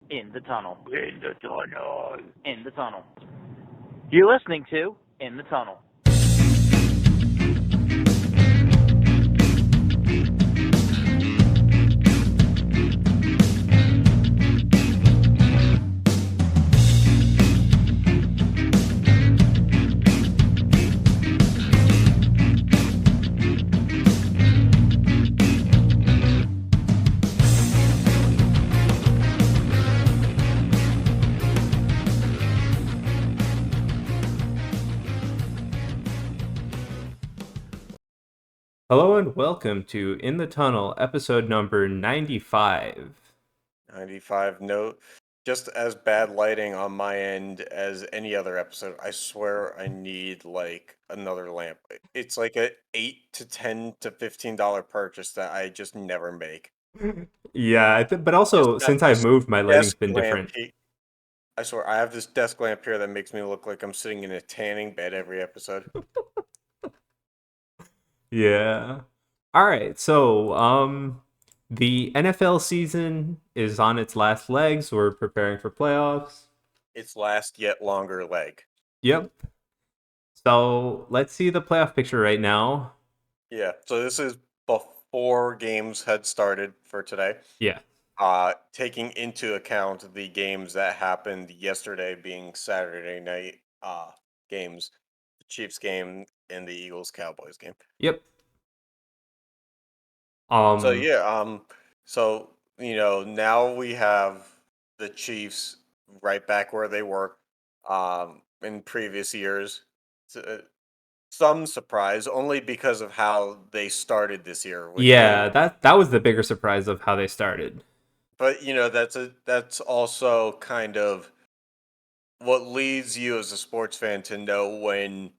In the tunnel. In the tunnel. In the tunnel. You're listening to In the Tunnel. Hello and welcome to In the Tunnel, episode number 95. 95. No, just as bad lighting on my end as any other episode. I swear I need like another lamp. It's like a $8 to $10 to $15 purchase that I just never make. Yeah, but Just also, got since I've this moved, my lighting's desk been lamp. different. I swear I have this desk lamp here that makes me look like I'm sitting in a tanning bed every episode. Yeah. Alright, so, the NFL season is on its last legs. We're preparing for playoffs. Its last yet longer leg. Yep. So, let's see the playoff picture right now. Yeah. So this is before games had started for today. Yeah. Taking into account the games that happened yesterday being Saturday night games, the Chiefs game and the Eagles Cowboys game. Yep. So Um, yeah, so now we have the Chiefs right back where they were in previous years. Some surprise only because of how they started this year, which was yeah, that was the bigger surprise of how they started. but that's also kind of what leads you as a sports fan to know when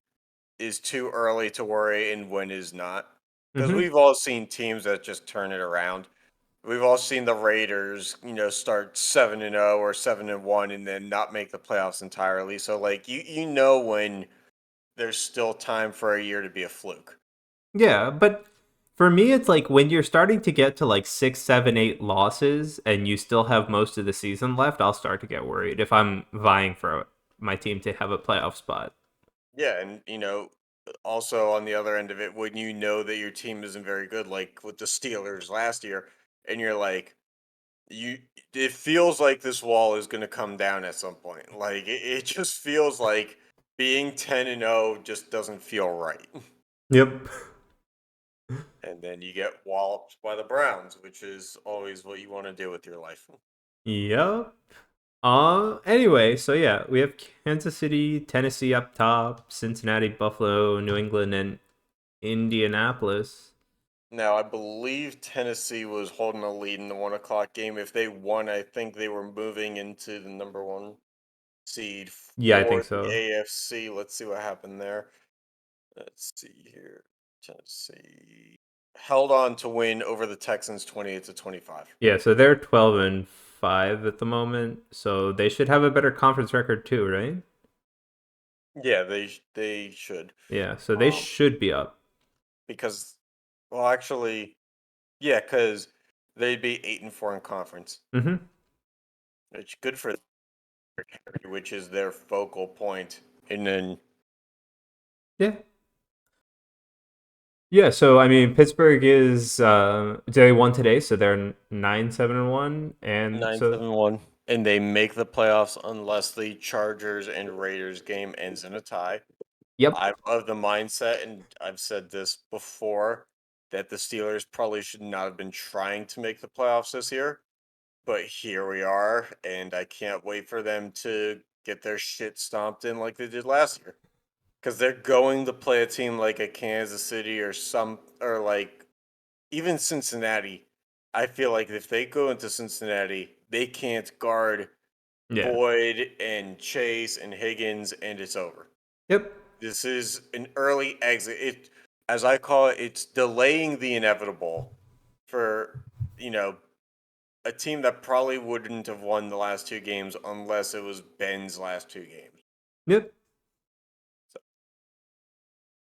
is too early to worry and when is not. Because Mm-hmm. we've all seen teams that just turn it around. We've all seen the Raiders, start 7-0 or 7-1 and then not make the playoffs entirely. So like you know when there's still time for a year to be a fluke. Yeah, but for me, it's like when you're starting to get to like six, seven, eight losses and you still have most of the season left, I'll start to get worried if I'm vying for my team to have a playoff spot. Yeah, and also on the other end of it, when you know that your team isn't very good, like with the Steelers last year, and you're like, you it feels like this wall is going to come down at some point. Like it just feels like being 10-0 just doesn't feel right. Yep. And then you get walloped by the Browns, which is always what you want to do with your life. Yep. Anyway, so yeah, we have Kansas City, Tennessee up top, Cincinnati, Buffalo, New England, and Indianapolis. Now, I believe Tennessee was holding a lead in the 1 o'clock game. If they won, I think they were moving into the number one seed Yeah, I think for the so. AFC. Let's see what happened there. Let's see here. Tennessee held on to win over the Texans 28-25. Yeah, so they're 12-5 at the moment, so they should have a better conference record too, right? Yeah, they should. Yeah, so they Um, should be up. because well, actually, yeah, because they'd be 8-4 in conference, Mm-hmm. which good for which is their focal point, and then Yeah. Yeah, so I mean Pittsburgh is they won today, so they're 9-7-1, and nine so seven one, and they make the playoffs unless the Chargers and Raiders game ends in a tie. yep. I'm of the mindset, and I've said this before, that the Steelers probably should not have been trying to make the playoffs this year. But here we are, and I can't wait for them to get their shit stomped in like they did last year. Because they're going to play a team like a Kansas City or like even Cincinnati. I feel like if they go into Cincinnati, they can't guard Yeah. Boyd and Chase and Higgins, and it's over. Yep. This is an early exit. As I call it, it's delaying the inevitable for you know a team that probably wouldn't have won the last two games unless it was Ben's last two games. Yep. So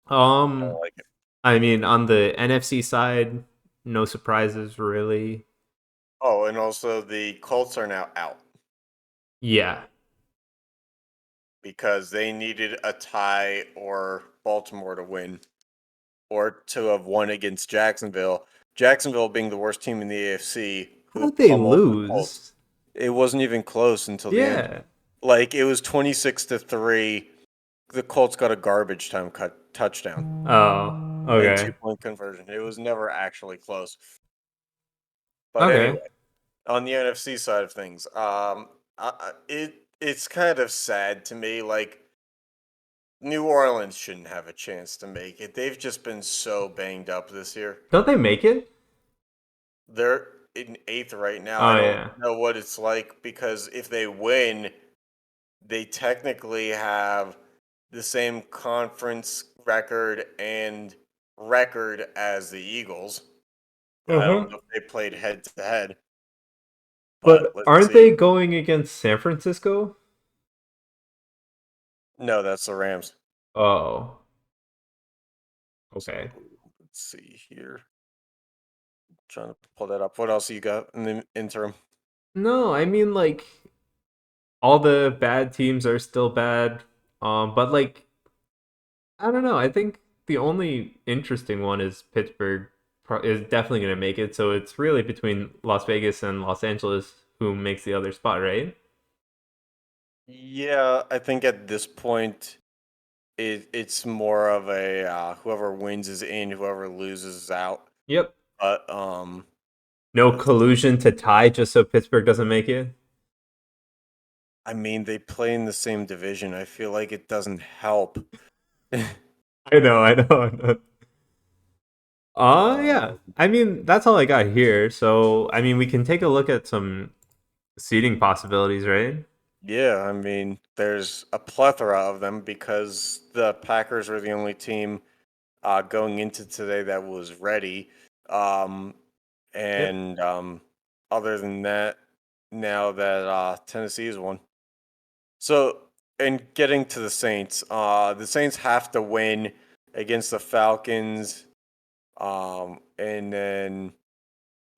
I Um like it. I mean on the NFC side, no surprises really. Oh, and also the Colts are now out. Yeah. because they needed a tie or Baltimore to win or to have won against Jacksonville. Jacksonville being the worst team in the AFC, who How'd they pummeled the Colts. lose? It wasn't even close until the end. Yeah. Like it was 26-3. The Colts got a garbage time touchdown Oh, and okay. 2-point conversion. It was never actually close. But Okay. anyway, on the NFC side of things, it's kind of sad to me. Like New Orleans shouldn't have a chance to make it. They've just been so banged up this year. Don't they make it? They're in 8th right now. I Oh, don't yeah. know what it's like because if they win, they technically have the same conference record as the Eagles. I Uh-huh. don't know if they played head to head, but But let's aren't see. they going against San Francisco? No, that's the Rams. Oh, So okay. let's see here. Trying to pull that up. What else you got in the interim? No, I mean like all the bad teams are still bad. But like I don't know. I think the only interesting one is Pittsburgh is definitely going to make it. So it's really between Las Vegas and Los Angeles who makes the other spot, right? Yeah, I think at this point it's more of a whoever wins is in, whoever loses is out. Yep. But No let's collusion to tie just so Pittsburgh doesn't make it. I mean they play in the same division. I feel like it doesn't help. I know, I know, I know. Yeah. Um, I mean, that's all I got here. So, I mean, we can take a look at some seating possibilities, right? yeah, I mean there's a plethora of them because the Packers were the only team going into today that was ready. Um, Yep. and other than that, now that Tennessee is one. So, and getting to the Saints have to win against the Falcons, and then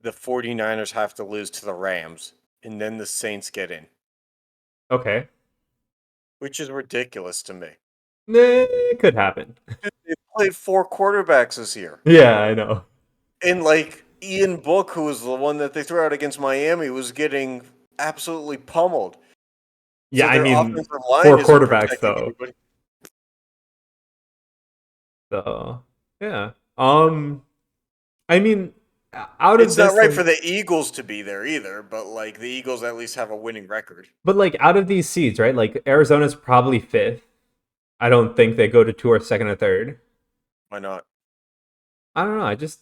the 49ers have to lose to the Rams, and then the Saints get in, Okay. which is ridiculous to me. It could happen. They played 4 quarterbacks this year. Yeah, I know. And like Ian Book, who was the one that they threw out against Miami, was getting absolutely pummeled. Yeah, So I their mean, offensive line four isn't quarterbacks protecting though. anybody. So, yeah. I mean, out of It's not this, right for like, the Eagles to be there either, but like the Eagles at least have a winning record. but like out of these seeds, right? Like Arizona's probably fifth. I don't think they go to two or second or third. Why not? I don't know. I They just,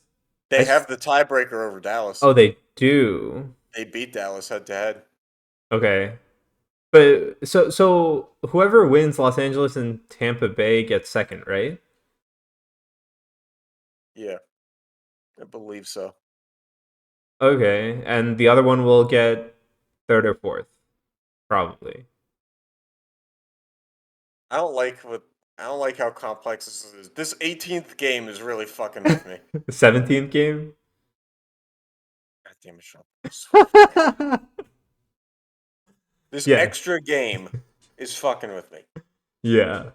have the tiebreaker over Dallas. oh, they do. They beat Dallas head to head. Okay. But so whoever wins Los Angeles and Tampa Bay gets second, right? Yeah, I believe so. Okay, and the other one will get third or fourth, probably. I don't like what I don't like how complex this is. This 18th game is really fucking with me. 17th game. God damn it, Sean. I swear to God. This Yeah, extra game is fucking with me. yeah.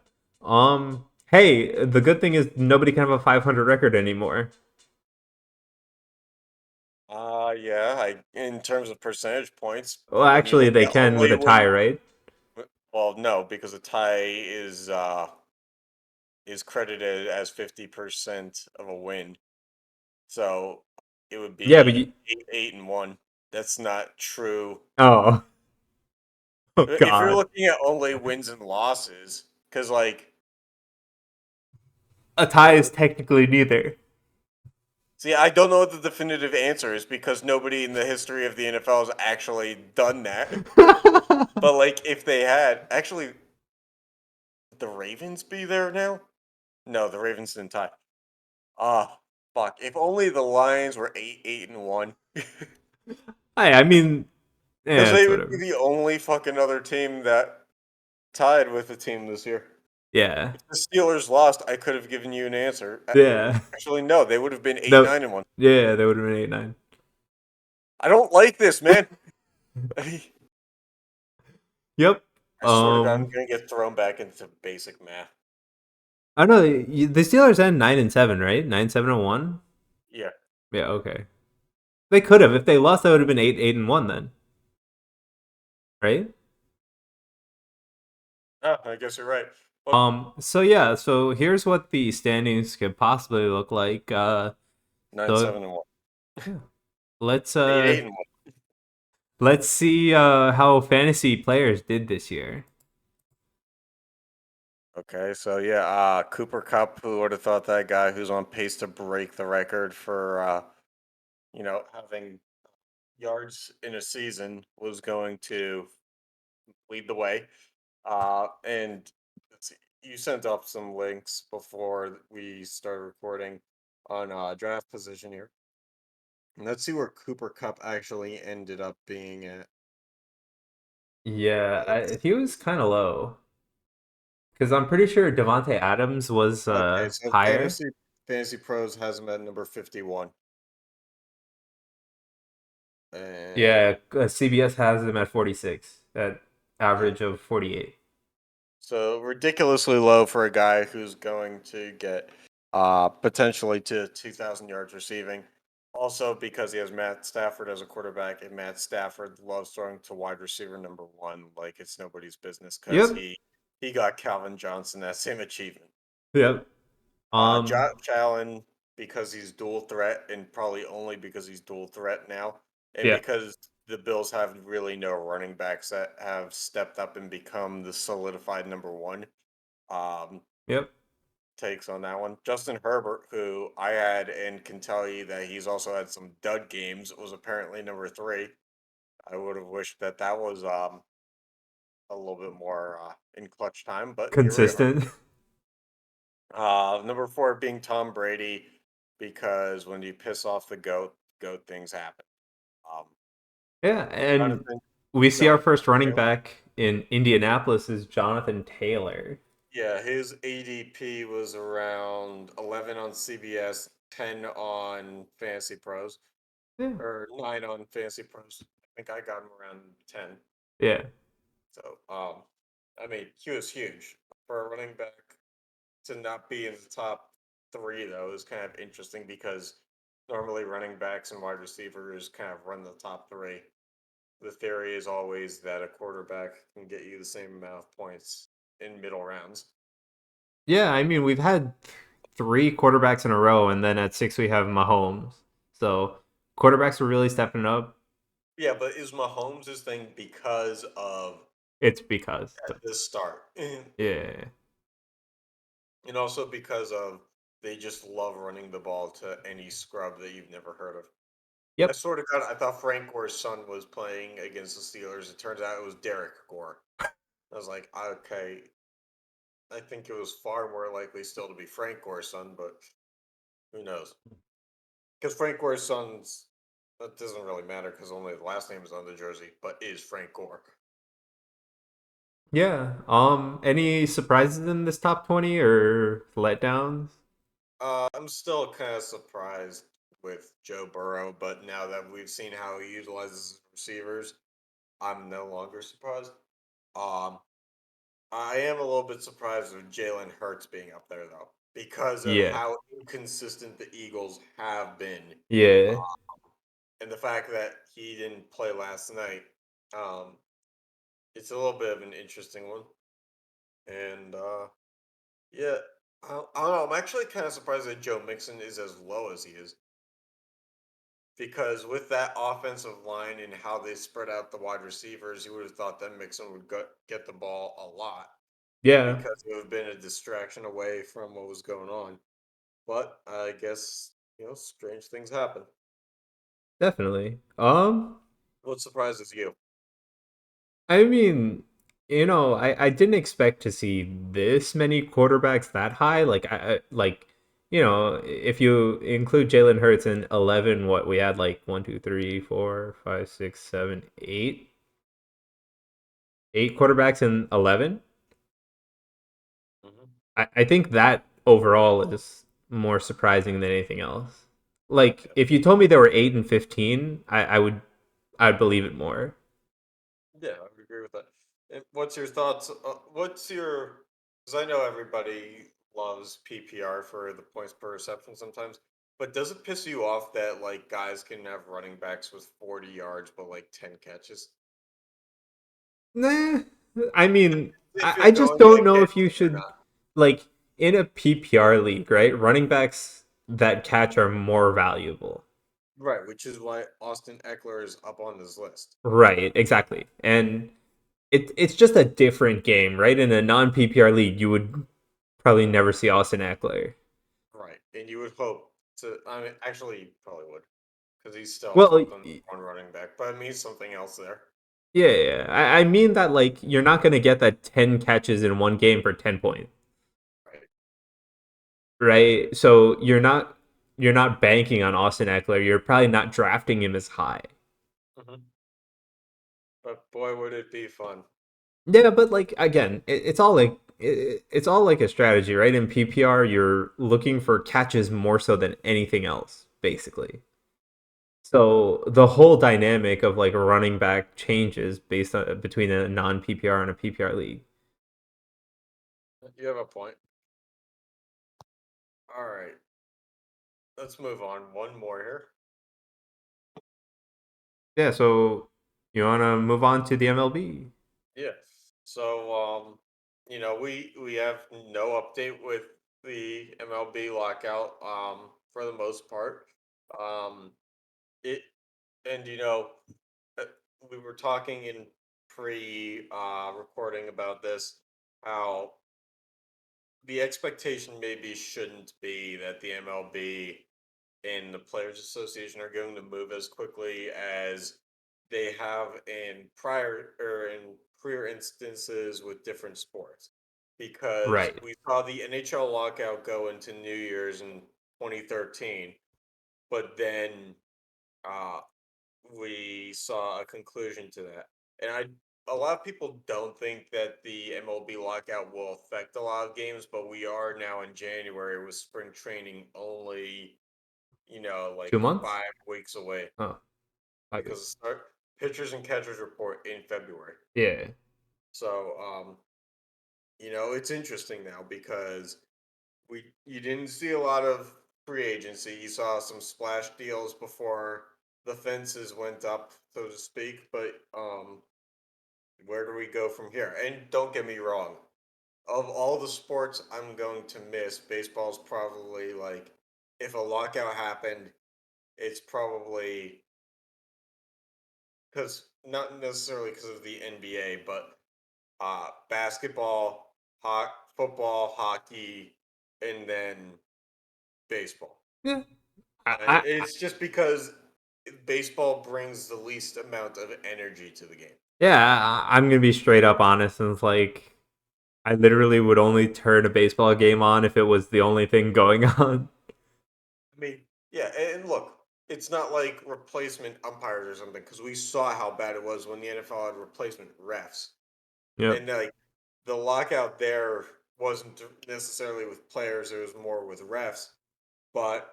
Hey, the good thing is nobody can have a 500 record anymore. Yeah, in terms of percentage points, Well, when you actually, look they at can with only a tie, when right? well, no, because a tie is credited as 50% of a win. So it would Yeah, but be 8-1. That's not true. oh, oh If you're God, looking at only wins and losses, because like, a tie is technically neither. see, I don't know what the definitive answer is because nobody in the history of the NFL has actually done that. But like, if they had, actually, would the Ravens be there now? No, the Ravens didn't tie. Ah, fuck. If only the Lions were 8-1. I mean, Because yeah, it's they would be whatever. the only fucking other team that tied with the team this year. Yeah, If the Steelers lost, I could have given you an answer. yeah. Actually, no, they would have been 8 No, 9 and 1. yeah, they would have been 8-9. I don't like this, man. Yep. I swear to God, I'm gonna get thrown back into basic math. I don't know the Steelers end 9-7, right? 9-7-1. Yeah. Yeah. Okay. They could have. If they lost, that would have been 8-1 then, right? Oh, I guess you're right. But So yeah. So here's what the standings could possibly look like. nine, So 7, and 1. yeah. Let's 8, 8, and 1. let's see how fantasy players did this year. Okay, so yeah, Cooper Cup, who would have thought that guy who's on pace to break the record for having yards in a season was going to lead the way. And let's see, you sent up some links before we started recording on draft position here. And let's see where Cooper Cup actually ended up being at. Yeah, he was kind of low because I'm pretty sure Devonte Adams was Okay, so higher. Fantasy Pros has him at number 51. And Yeah, CBS has him at 46 at yeah, average of 48. so ridiculously low for a guy who's going to get potentially to 2,000 yards receiving. Also because he has Matt Stafford as a quarterback, and Matt Stafford loves throwing to wide receiver number one like it's nobody's business because Yep. he got Calvin Johnson that same achievement. Yep. Josh Allen, because he's dual threat, and probably only because he's dual threat now, and Yeah. because the Bills have really no running backs that have stepped up and become the solidified number one. Um, Yep. Takes on that one. Justin Herbert, who I had and can tell you that he's also had some dud games, was apparently number three. I would have wished that that was a little bit more in clutch time, but here we are. Consistent. Number four being Tom Brady, because when you piss off the goat things happen. Um, Yeah, and Jonathan, we see our Jonathan first running Taylor. back in Indianapolis is Jonathan Taylor. Yeah, his ADP was around 11 on CBS, 10 on Fantasy Pros, Yeah. or 9 on Fantasy Pros. I think I got him around 10. Yeah. So, I mean, he was huge for a running back to not be in the top three, though, is kind of interesting because normally running backs and wide receivers kind of run the top three. The theory is always that a quarterback can get you the same amount of points in middle rounds. Yeah, I mean, we've had three quarterbacks in a row, and then at six we have Mahomes. So quarterbacks are really stepping up. Yeah, but is Mahomes' thing because of It's because, at the start, yeah, and also because of they just love running the ball to any scrub that you've never heard of. I yep, sort of got. I thought Frank Gore's son was playing against the Steelers. It turns out it was Derek Gore. I was like, okay. I think it was far more likely still to be Frank Gore's son, but who knows? Because Frank Gore's son's that doesn't really matter because only the last name is on the jersey, but is Frank Gore. yeah. Any surprises in this top 20 or letdowns? I'm still kind of surprised with Joe Burrow, but now that we've seen how he utilizes receivers, I'm no longer surprised. Um, I am a little bit surprised with Jalen Hurts being up there though, because of Yeah, how inconsistent the Eagles have been, yeah, uh, and the fact that he didn't play last night. Um, it's a little bit of an interesting one, and yeah, I don't know. I'm actually kind of surprised that Joe Mixon is as low as he is. Because with that offensive line and how they spread out the wide receivers, you would have thought that Mixon would get the ball a lot yeah, because it would have been a distraction away from what was going on. But I guess, strange things happen. definitely. What surprises you? I mean, I didn't expect to see this many quarterbacks that high. If you include Jalen Hurts in 11, what we had like one, two, three, four, five, six, seven, eight quarterbacks in 11. Hmm. I think that overall is more surprising than anything else. Like, Yeah, if you told me there were 8 and 15, I'd believe it more. yeah, I would agree with that. And what's your thoughts? Because I know everybody loves PPR for the points per reception sometimes, but does it piss you off that like guys can have running backs with 40 yards but like 10 catches? Nah, I mean, If you're I just going don't know if against you it or should not. like in a PPR league, right? Running backs that catch are more valuable. Right, which is why Austin Eckler is up on this list. Right, exactly. And it's just a different game, right? In a non PPR league, you would probably never see Austin Eckler. Right, and you would hope to. I mean, actually, you probably would because he's still Well, top on y- one running back, but it means something else there. yeah, yeah. I mean that like you're not gonna get that 10 catches in one game for 10 points, Right. right? So you're not banking on Austin Eckler. You're probably not drafting him as high. Hmm. But boy, would it be fun. Yeah, but like again, it's all like a strategy, right? In PPR, you're looking for catches more so than anything else, basically. So the whole dynamic of like a running back changes based on between a non PPR and a PPR league. You have a point. All right, let's move on. One more here. Yeah, so you want to move on to the MLB? Yeah. So, we have no update with the MLB lockout. For the most part, um, it and uh, we were talking in pre recording about this, how the expectation maybe shouldn't be that the MLB and the Players Association are going to move as quickly as they have in prior or in career instances with different sports. Because Right. we saw the NHL lockout go into New Year's in 2013, but then uh, we saw a conclusion to that. And a lot of people don't think that the MLB lockout will affect a lot of games, but we are now in January with spring training only, like 2 months? 5 weeks away Oh, 5 weeks. because pitchers and catchers report in February. Yeah. So, it's interesting now because you didn't see a lot of free agency. You saw some splash deals before the fences went up, so to speak. But where do we go from here? And don't get me wrong, of all the sports I'm going to miss, baseball's probably like, if a lockout happened, it's probably because not necessarily because of the NBA, but basketball, football, hockey, and then baseball. Yeah. And I it's just because baseball brings the least amount of energy to the game. yeah, I'm gonna be straight up honest, and it's like I literally would only turn a baseball game on if it was the only thing going on. I mean, yeah, and look, it's not like replacement umpires or something because we saw how bad it was when the NFL had replacement refs. Yep. And like the lockout there wasn't necessarily with players, it was more with refs. But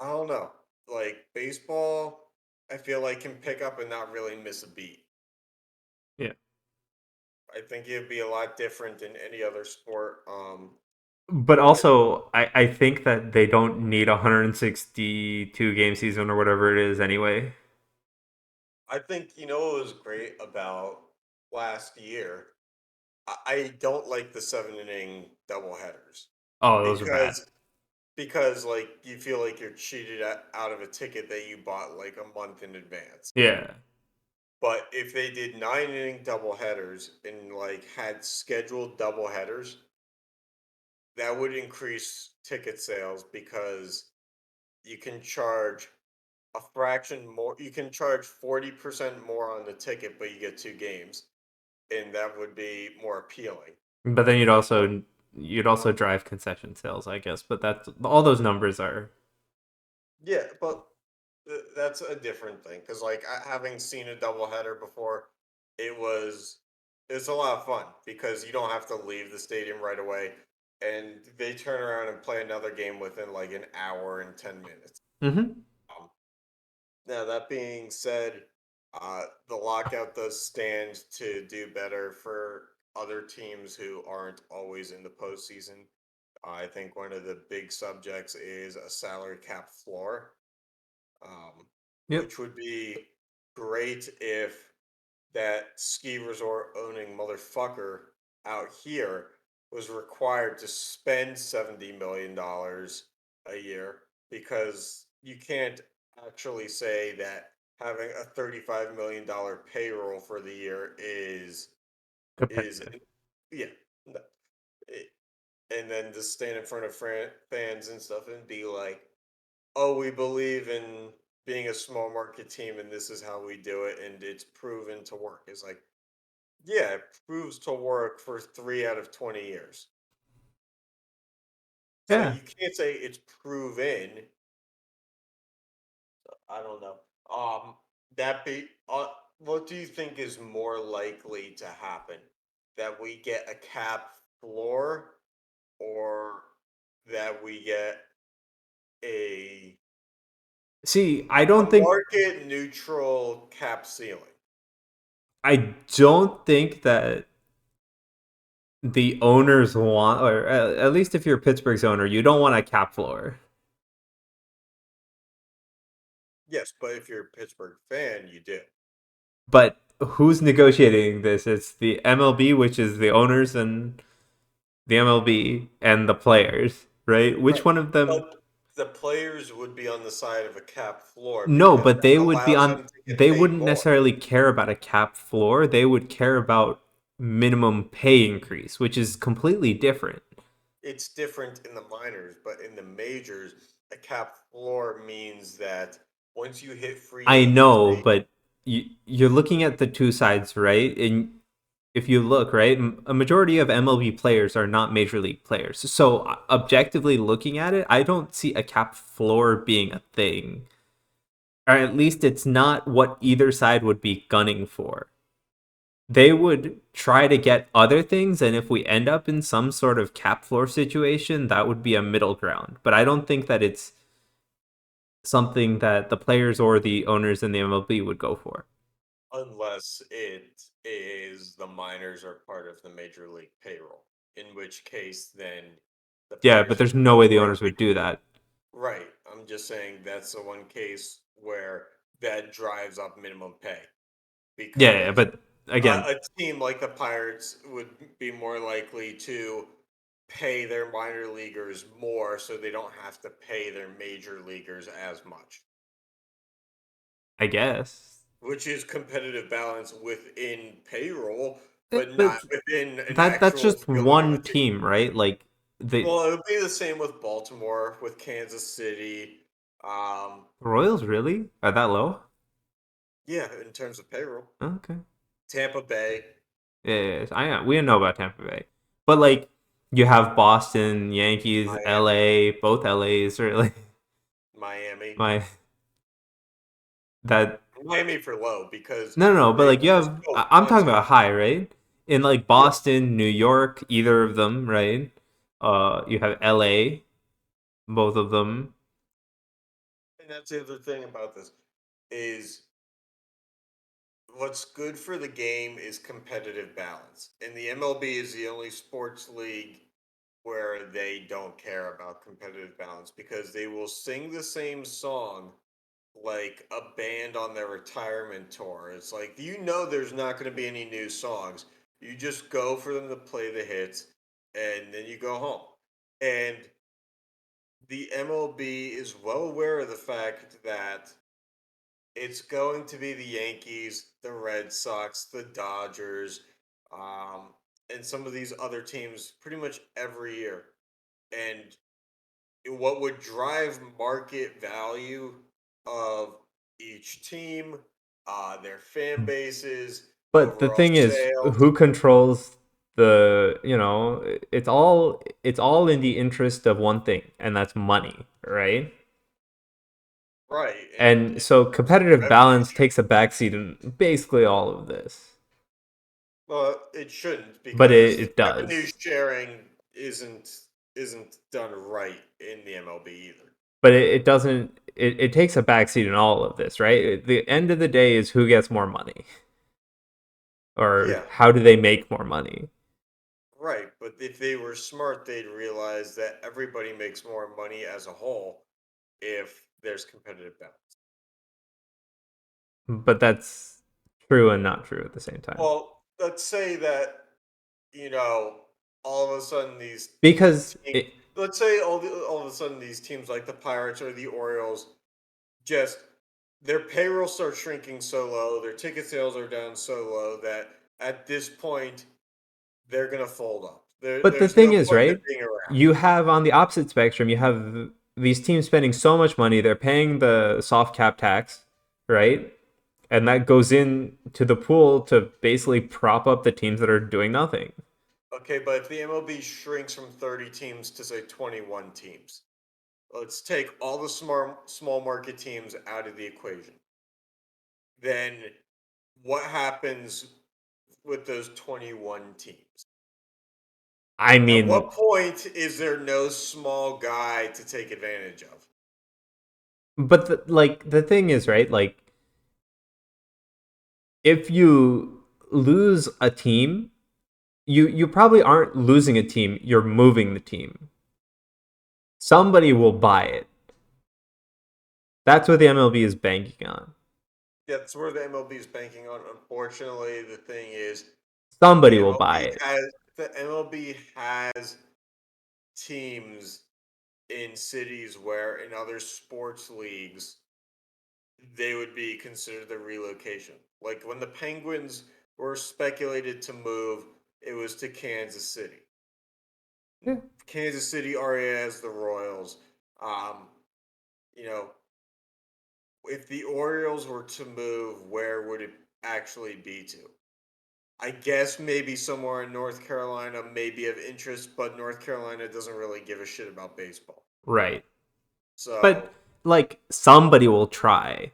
I don't know. Like baseball, I feel like can pick up and not really miss a beat. Yeah. I think it'd be a lot different in any other sport. But also, I think that they don't need a 162 game season or whatever it is anyway. I think what was great about last year. I don't like the 7 inning double headers Oh, those are bad. because like you feel like you're cheated out of a ticket that you bought like a month in advance. Yeah. But if they did 9 inning double headers and like had scheduled double headers, that would increase ticket sales because you can charge a fraction more. You can charge 40% more on the ticket, but you get two games, and that would be more appealing. But then you'd also drive concession sales, I guess. But that's all those numbers are. Yeah, but that's a different thing because like having seen a doubleheader before, it was it's a lot of fun because you don't have to leave the stadium right away, and they turn around and play another game within like an hour and 10 minutes. Mm-hmm. Um, Now that being said, The lockout does stand to do better for other teams who aren't always in the postseason. I think one of the big subjects is a salary cap floor, Yep. which would be great if that ski resort owning motherfucker out here was required to spend $70 million a year, because you can't actually say that having a $35 million payroll for the year is Competitive. yeah. No. It- and then to stand in front of fans and stuff and be like, oh, we believe in being a small market team and this is how we do it and it's proven to work. It's like, yeah, it proves to work for 3 out of 20 years. So Yeah. you can't say it's proven. I don't know. That be what do you think is more likely to happen? That we get a cap floor, or that we get a See, I a don't think market neutral cap ceiling? I don't think that the owners want, or at least if you're Pittsburgh's owner, you don't want a cap floor. Yes, but if you're a Pittsburgh fan, you do. But who's negotiating this? It's the MLB, which is the owners and the MLB and the players, right? Which Right. one of them? But the players would be on the side of a cap floor No, because but that they would be allows on. them to get They paid wouldn't more. necessarily care about a cap floor. They would care about minimum pay increase, which is completely different. It's different in the minors, but in the majors, a cap floor means that once you hit free I know, agency, but you're looking at the two sides, right? And if you look, right, a majority of MLB players are not major league players. So objectively looking at it, I don't see a cap floor being a thing. Or at least it's not what either side would be gunning for. They would try to get other things, and if we end up in some sort of cap floor situation, that would be a middle ground. But I don't think that it's something that the players or the owners in the MLB would go for. unless it is the minors are part of the major league payroll, in which case then the Yeah, but players there's no way the like owners would do that. right. I'm just saying that's the one case where that drives up minimum pay, Yeah, because but again, a team like the Pirates would be more likely to pay their minor leaguers more so they don't have to pay their major leaguers as much, I guess. which is competitive balance within payroll, but But not within an that's actual just field of one a team. team, right? Like the Well, it would be the same with Baltimore, with Kansas City. Um, Royals really are that low? yeah, in terms of payroll. Okay. Tampa Bay, Yeah, I know. We didn't know about Tampa Bay, but like you have Boston, Yankees, Miami, LA, both LAs, or like Miami. my that Miami for low because no, but they like you just have. go I'm talking punting. about high, right? In like Yeah, Boston, New York, either of them, right? You have LA, both of them. and that's the other thing about this is what's good for the game is competitive balance. And the MLB is the only sports league where they don't care about competitive balance, because they will sing the same song like a band on their retirement tour. It's like, there's not going to be any new songs. You just go for them to play the hits and then you go home. And the MLB is well aware of the fact that it's going to be the Yankees, the Red Sox, the Dodgers, and some of these other teams pretty much every year. And what would drive market value of each team, their fan bases, But the overall thing is, sales, who controls the, it's all in the interest of one thing, and that's money, right? right? And And so competitive revenue balance takes a backseat in basically all of this. Well, it shouldn't, But it, because it revenue does. sharing isn't done right in the MLB either. but it doesn't. It takes a backseat in all of this, right? The end of the day is who gets more money, or Yeah, how do they make more money. right. But if they were smart, they'd realize that everybody makes more money as a whole if there's competitive balance. But that's true and not true at the same time. Well, let's say that, you know, all of a sudden these Because teams, let's say all of a sudden these teams like the Pirates or the Orioles just their payroll starts shrinking so low, their ticket sales are down so low that at this point they're gonna fold up. but the There's no thing is, point in right? being around. You have on the opposite spectrum, you have these teams spending so much money, they're paying the soft cap tax, right? And that goes in to the pool to basically prop up the teams that are doing nothing. Okay, but if the MLB shrinks from 30 teams to say 21 teams, let's take all the small market teams out of the equation. Then what happens with those 21 teams? I At mean, what point is there no small guy to take advantage of? but the thing is, right? Like, if you lose a team, you probably aren't losing a team, you're moving the team. Somebody will buy it. That's what the MLB is banking on. Yeah, that's where the MLB is banking on. Unfortunately, the thing is, Somebody the will MLB buy it. has the MLB has teams in cities where in other sports leagues they would be considered the relocation. Like when the Penguins were speculated to move, it was to Kansas City. Yeah. Kansas City already has the Royals. Um, you know, if the Orioles were to move, where would it actually be to? I guess maybe somewhere in North Carolina may be of interest, but North Carolina doesn't really give a shit about baseball. Right. So But like somebody will try.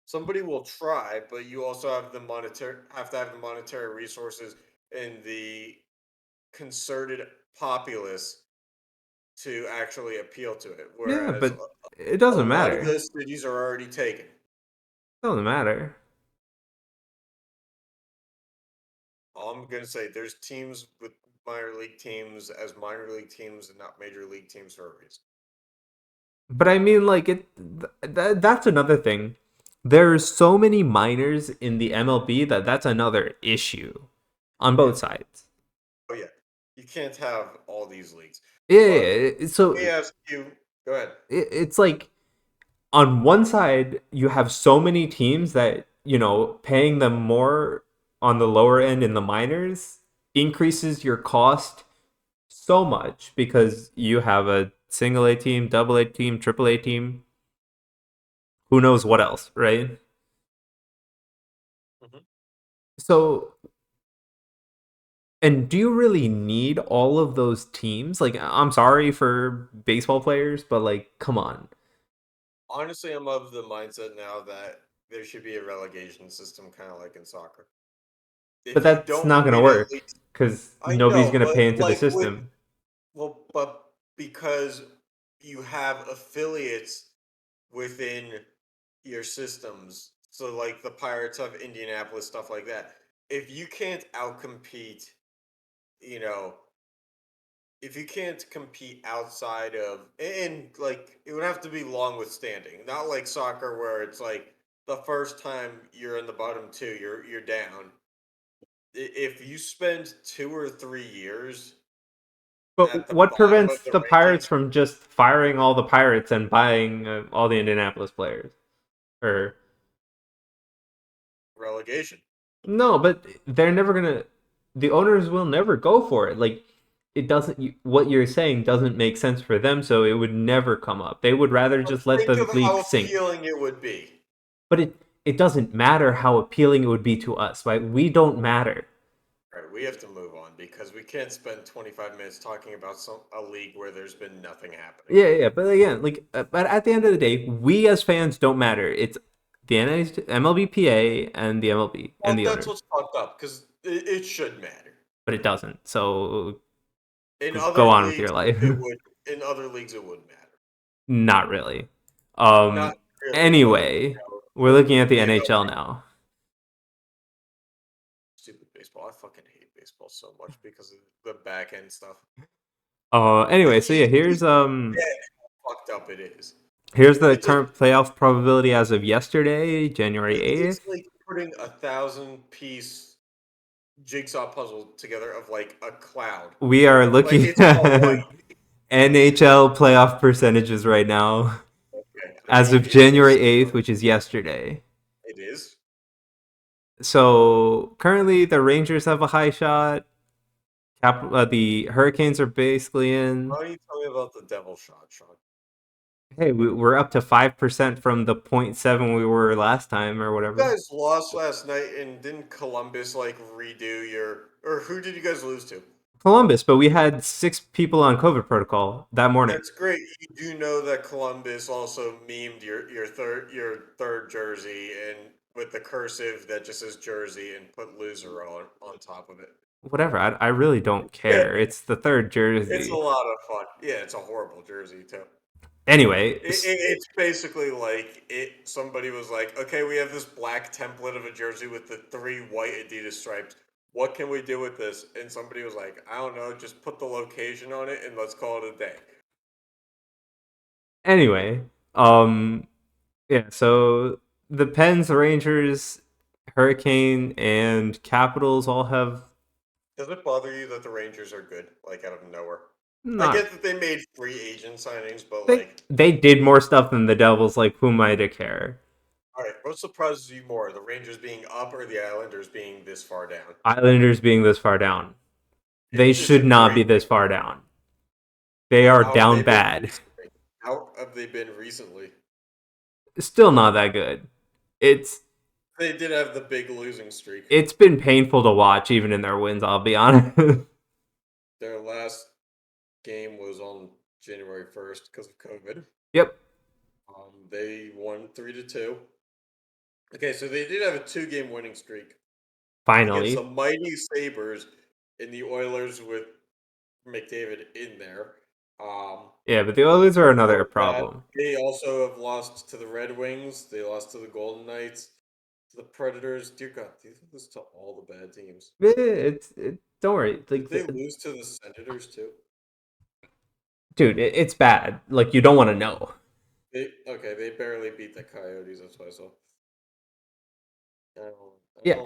somebody will try, but you also have to have the monetary resources and the concerted populace to actually appeal to it. Yeah, Whereas but it a doesn't lot of matter. those cities are already taken. It doesn't matter. All I'm gonna say, there's teams with minor league teams as minor league teams and not major league teams for a reason. But I mean, like that's another thing. There's so many minors in the MLB that's another issue on Yeah. both sides. Oh yeah, you can't have all these leagues. Yeah, But so let me ask you. Go ahead. it's like on one side you have so many teams that paying them more on the lower end in the minors increases your cost so much because you have a single A team, double A team, triple A team, who knows what else, right? Mhm. So, and do you really need all of those teams? Like, I'm sorry for baseball players, but like, come on. Honestly, I'm of the mindset now that there should be a relegation system, kind of like in soccer. But If you that's don't not going to win at work least, because I nobody's know, going to but pay into the like with system. well, but because you have affiliates within your systems, so like the Pirates have Indianapolis, stuff like that. If you can't outcompete, you know, if you can't compete outside of and like it would have to be long withstanding, not like soccer where it's like the first time you're in the bottom two, you're down. If you spend 2 or 3 years at But the what bottom of prevents the the Pirates rankings, from just firing all the Pirates and buying all the Indianapolis players? Or relegation. no, but they're never gonna. The owners will never go for it. Like it doesn't. What you're saying doesn't make sense for them, so it would never come up. They would rather But just let think the of league how sink. appealing it would be. But it doesn't matter how appealing it would be to us, right? We don't matter. All right, we have to move on because we can't spend 25 minutes talking about a league where there's been nothing happening. Yeah. But again, like, but at the end of the day, we as fans don't matter. It's the MLBPA and the MLB and Well, the that's owners. what's fucked up because it should matter. But it doesn't. So In go other on with your leagues, life. it would. In other leagues, it would matter. Not really. Not really. Anyway, we're looking at the NHL now. Stupid baseball. I fucking hate baseball so much because of the back end stuff. Anyway, so yeah, here's Fucked up it is. here's the current playoff probability as of yesterday, January 8th. It's like putting 1,000-piece jigsaw puzzle together of like a cloud. We are looking Like, it's all at white. NHL playoff percentages right now Okay. as of January 8th, which is yesterday. It is. So currently the Rangers have a high shot. The Hurricanes are basically in. Why don't you tell me about the devil shot, Sean? Hey, we're up to 5% from the 0.7 we were last time or You whatever. guys lost last night, and didn't Columbus like redo your? Or who did you guys lose to? Columbus, but we had 6 people on COVID protocol that morning. That's great. You do know that Columbus also memed your third jersey and with the cursive that just says jersey and put loser on top of it. Whatever, I really don't care. It's the third jersey. It's a lot of fun. Yeah, it's a horrible jersey too. Anyway, It's basically like somebody was like, okay, we have this black template of a jersey with the 3 white Adidas stripes. What can we do with this? And somebody was like, I don't know, just put the location on it and let's call it a day. Anyway, yeah, so the Pens, Rangers, Hurricane, and Capitals all have Does it bother you that the Rangers are good, like out of nowhere? not. I get that they made free agent signings, but They did more stuff than the Devils. Like, who am I to care? all right, what surprises you more, the Rangers being up or the Islanders being this far down? Islanders being this far down. They should not be this far down. They are down bad. How have they been recently? Still not that good. They did have the big losing streak. It's been painful to watch, even in their wins, I'll be honest. Their last game was on January 1st because of COVID. Yep. They won 3-2. Okay, so they did have a 2-game winning streak. Finally. Against the mighty Sabres and the Oilers with McDavid in there. Yeah, but the Oilers are another problem. They also have lost to the Red Wings. They lost to the Golden Knights, to the Predators. Dear God, they lose to all the bad teams. Don't worry. Did they lose to the Senators too? Dude, it's bad. Like, you don't want to know. They barely beat the Coyotes. That's what I saw.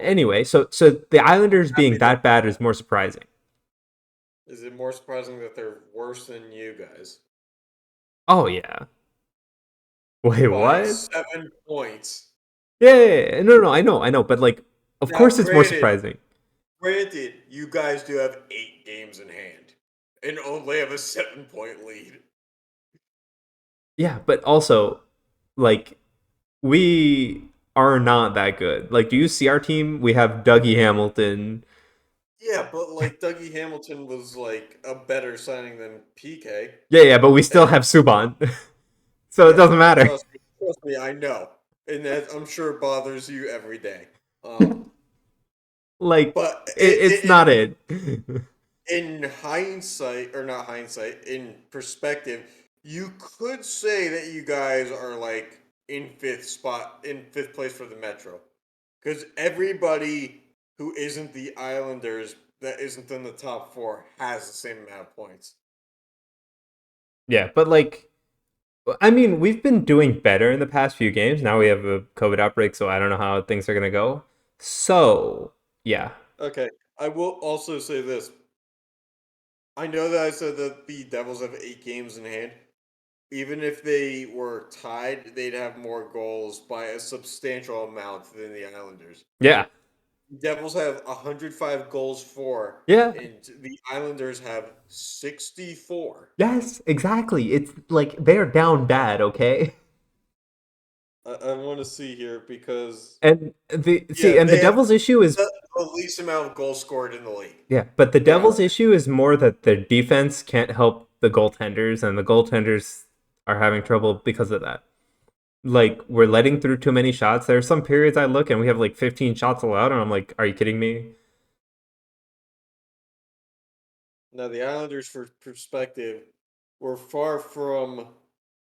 Anyway, so the Islanders being that bad is more surprising. Is it more surprising that they're worse than you guys? Oh, yeah. Wait, what? 7 points. Yeah. No, I know. But, like, of course it's more surprising. Granted, you guys do have 8 games in hand and only have a 7-point lead. Yeah, but also, like, we are not that good. Like, do you see our team? We have Dougie Hamilton. Yeah, but like Dougie Hamilton was like a better signing than PK. Yeah, but we still have Subban. So it doesn't matter. Trust me, I know. And that I'm sure bothers you every day. Like, but it's not it. In hindsight, or not hindsight, in perspective, you could say that you guys are like in 5th place for the Metro. Because everybody who isn't the Islanders that isn't in the top 4 has the same amount of points. Yeah, but like, I mean, we've been doing better in the past few games. Now we have a COVID outbreak, so I don't know how things are going to go. So, yeah. Okay, I will also say this. I know that I said that the Devils have 8 games in hand. Even if they were tied, they'd have more goals by a substantial amount than the Islanders. Yeah. Devils have 105 goals for. Yeah. And the Islanders have 64. Yes, exactly. It's like they're down bad, okay? I want to see here because the Devils' issue is the least amount of goals scored in the league. Yeah, but the Devils' issue is more that the defense can't help the goaltenders, and the goaltenders are having trouble because of that. Like, we're letting through too many shots. There are some periods I look and we have like 15 shots allowed, and I'm like, are you kidding me? Now, the Islanders, for perspective, were far from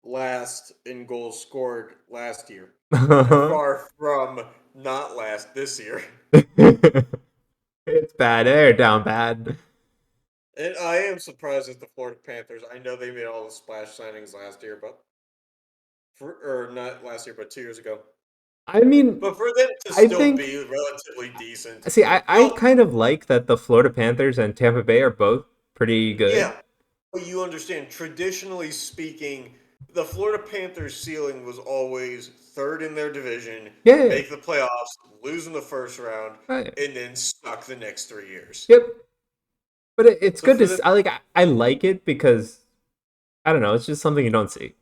last in goals scored last year. They're far from not last this year. It's bad. They're down bad. And I am surprised at the Florida Panthers. I know they made all the splash signings last year, or not last year, but 2 years ago. I mean, But for them to I still think. be relatively decent, See, I well, kind of like that the Florida Panthers and Tampa Bay are both pretty good. yeah. But you understand, traditionally speaking, the Florida Panthers' ceiling was always third in their division, Yeah. make the playoffs, lose in the first round, Right. and then suck the next 3 years. Yep. But it's So good for to. them, I like it because I don't know. It's just something you don't see.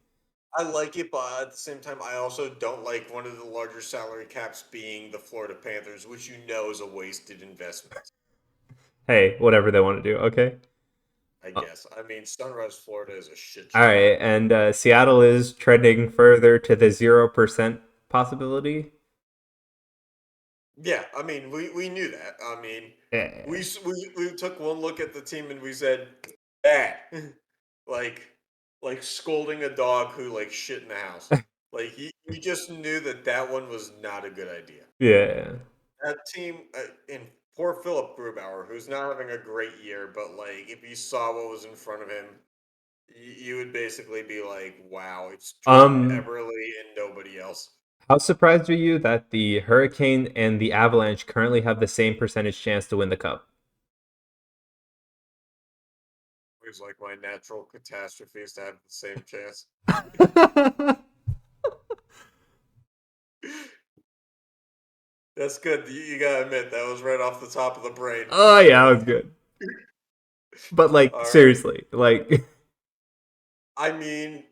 I like it, but at the same time, I also don't like one of the larger salary caps being the Florida Panthers, which you know is a wasted investment. Hey, whatever they want to do. Okay. I guess. I mean, Sunrise, Florida is a shit All show. right, and Seattle is trending further to the 0% possibility. Yeah, I mean, we knew that. I mean, Yeah. we took one look at the team and we said, bad. like like scolding a dog who like shit in the house. Like you just knew that that one was not a good idea. Yeah. That team and poor Philip Grubauer, who's not having a great year, but like if you saw what was in front of him, you would basically be like, wow, it's Jordan Um, Eberle and nobody else. how surprised are you that the Hurricane and the Avalanche currently have the same percentage chance to win the cup? It was like my natural catastrophe is to have the same chance. That's good. You gotta admit that was right off the top of the brain. Oh yeah, that was good. But like All right. seriously, like I mean,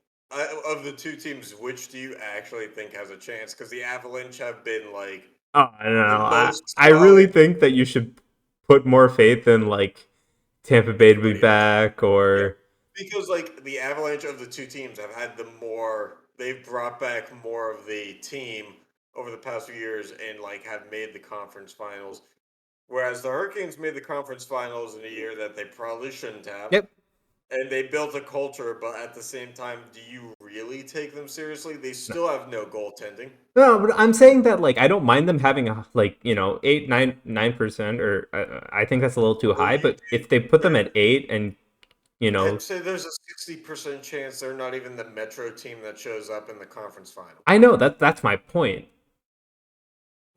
of the two teams, which do you actually think has a chance? Because the Avalanche have been like I don't the know. most I really solid. think that you should put more faith in like Tampa Bay to be Anybody else? back Yeah, or because like the Avalanche of the two teams have had the more. They've brought back more of the team over the past few years and like have made the conference finals. Whereas the Hurricanes made the conference finals in a year that they probably shouldn't have. yep. And they built a culture, but at the same time, do you really take them seriously? They still have no goaltending. No, but I'm saying that like I don't mind them having a like 8 9% or I think that's a little too Well, high. you But do. if they put them at 8 and you I'd know say there's a 60% chance they're not even the Metro team that shows up in the conference final. I know that's my point.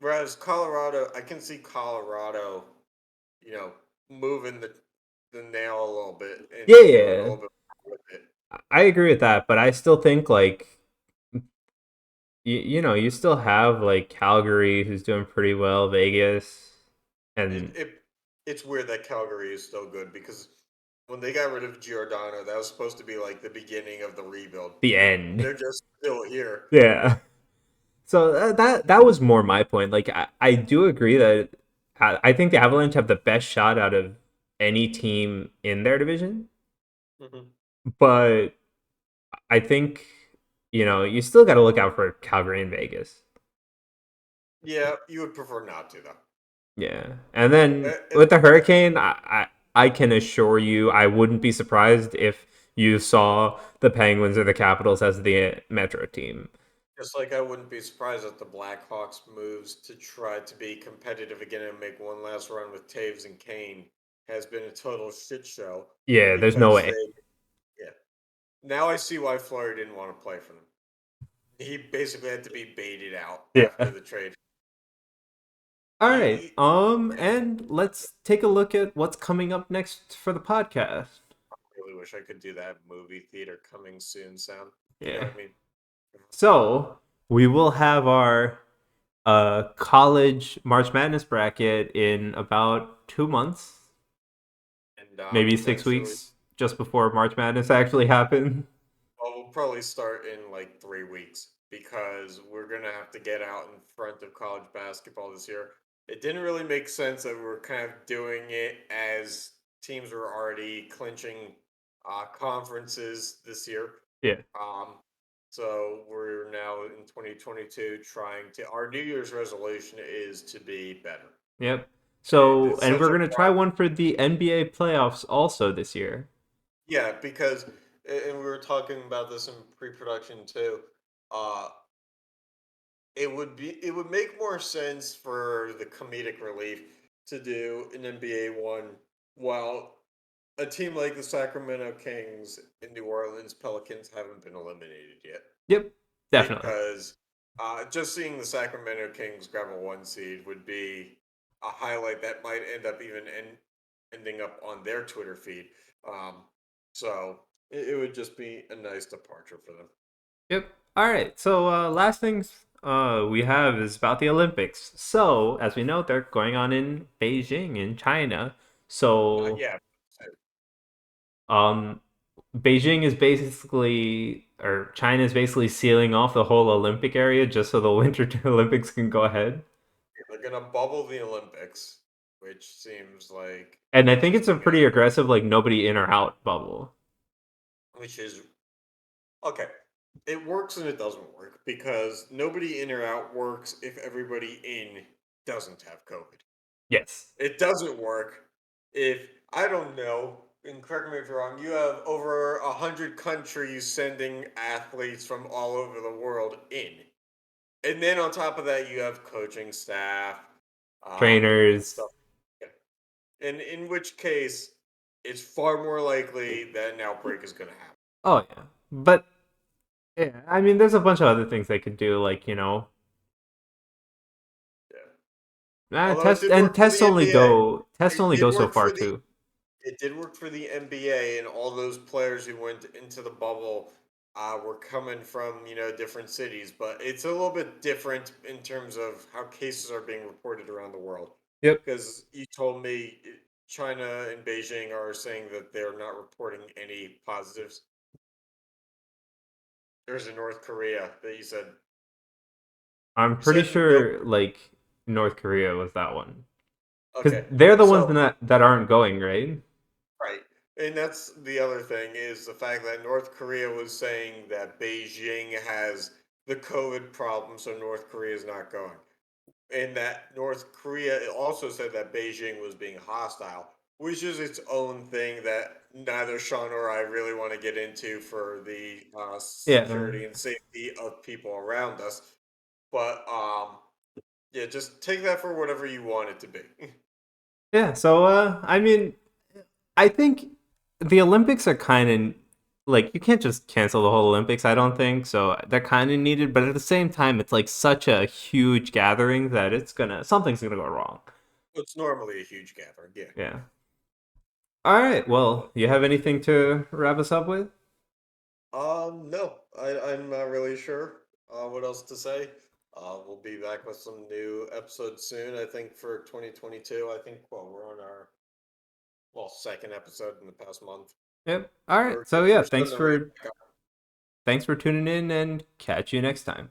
Whereas Colorado, I can see Colorado, you know, moving the nail a little bit and Yeah, doing a yeah, little bit more with it. I agree with that. But I still think like you still have like Calgary who's doing pretty well, Vegas, It, and it it's weird that Calgary is still good because when they got rid of Giordano, that was supposed to be like the beginning of the rebuild. the end. They're just still here. Yeah. So that was more my point. Like I do agree that I think the Avalanche have the best shot out of any team in their division, Hmm. but I think you still got to look out for Calgary and Vegas. Yeah, you would prefer not to though. Yeah, and then And with the Hurricane, I can assure you, I wouldn't be surprised if you saw the Penguins or the Capitals as the Metro team. just like I wouldn't be surprised if the Blackhawks moves to try to be competitive again and make one last run with Taves and Kane has been a total shit show Yeah, there's no because way. they yeah. Now I see why Fleury didn't want to play for them. He basically had to be baited out after Yeah. the trade. All You, right. you, And let's take a look at what's coming up next for the podcast. really wish I could do that movie theater coming soon sound. You know Yeah. what I mean? So we will have our college March Madness bracket in about 2 months, And maybe six potentially, weeks, just before March Madness actually happens. well, we'll probably start in like 3 weeks because we're gonna have to get out in front of college basketball this year. It didn't really make sense that we were kind of doing it as teams were already clinching conferences this year. Yeah. Um, so we're now in 2022 trying to. Our New Year's resolution is to be better. Yep. And So, it's and such we're a gonna try one for the NBA playoffs also this year. yeah, because and we were talking about this in pre-production too. Uh, it would make more sense for the comedic relief to do an NBA one while a team like the Sacramento Kings and New Orleans Pelicans haven't been eliminated yet. Yep, definitely. Because just seeing the Sacramento Kings grab a 1 seed would be a highlight that might end up ending up on their Twitter feed. So it would just be a nice departure for them. Yep. All right. So last things we have is about the Olympics. So as we know, they're going on in Beijing in China. So Yeah, um, Beijing is basically, or China is basically sealing off the whole Olympic area just so the Winter Olympics can go ahead. they're gonna bubble the Olympics, which seems like And I think it's just a pretty aggressive, like nobody in or out bubble. which is okay. It works and it doesn't work because nobody in or out works if everybody in doesn't have COVID. Yes. It doesn't work if I don't know, and correct me if you're wrong, you have over 100 countries sending athletes from all over the world in. And then on top of that you have coaching staff, and Trainers. stuff. Yeah. And in which case it's far more likely that an outbreak is gonna happen. Oh yeah. But yeah, I mean there's a bunch of other things they could do, like, Yeah. Although it test did and work for the NBA. tests It only did go so work far for the too. It did work for the NBA, and all those players who went into the bubble were coming from different cities. But it's a little bit different in terms of how cases are being reported around the world. Yep. Because you told me China and Beijing are saying that they're not reporting any positives. There's a North Korea that you said. I'm You pretty said no. sure like North Korea was that one. Because Okay, they're the ones so that aren't going, right? right. And that's the other thing is the fact that North Korea was saying that Beijing has the COVID problem, so North Korea is not going. And that North Korea also said that Beijing was being hostile, which is its own thing that neither Sean or I really want to get into for the Yeah. security and safety of people around us. But yeah, just take that for whatever you want it to be. Yeah, so I mean I think the Olympics are kind of like you can't just cancel the whole Olympics, I don't think. So they're kind of needed, but at the same time it's like such a huge gathering that something's going to go wrong. It's normally a huge gathering, yeah. Yeah. All right. Well, you have anything to wrap us up with? No, I'm not really sure what else to say. We'll be back with some new episodes soon. I think for 2022. I think we're on our second episode in the past month. Yep. All right. We're So yeah, starting to ramp back up. thanks for tuning in and catch you next time.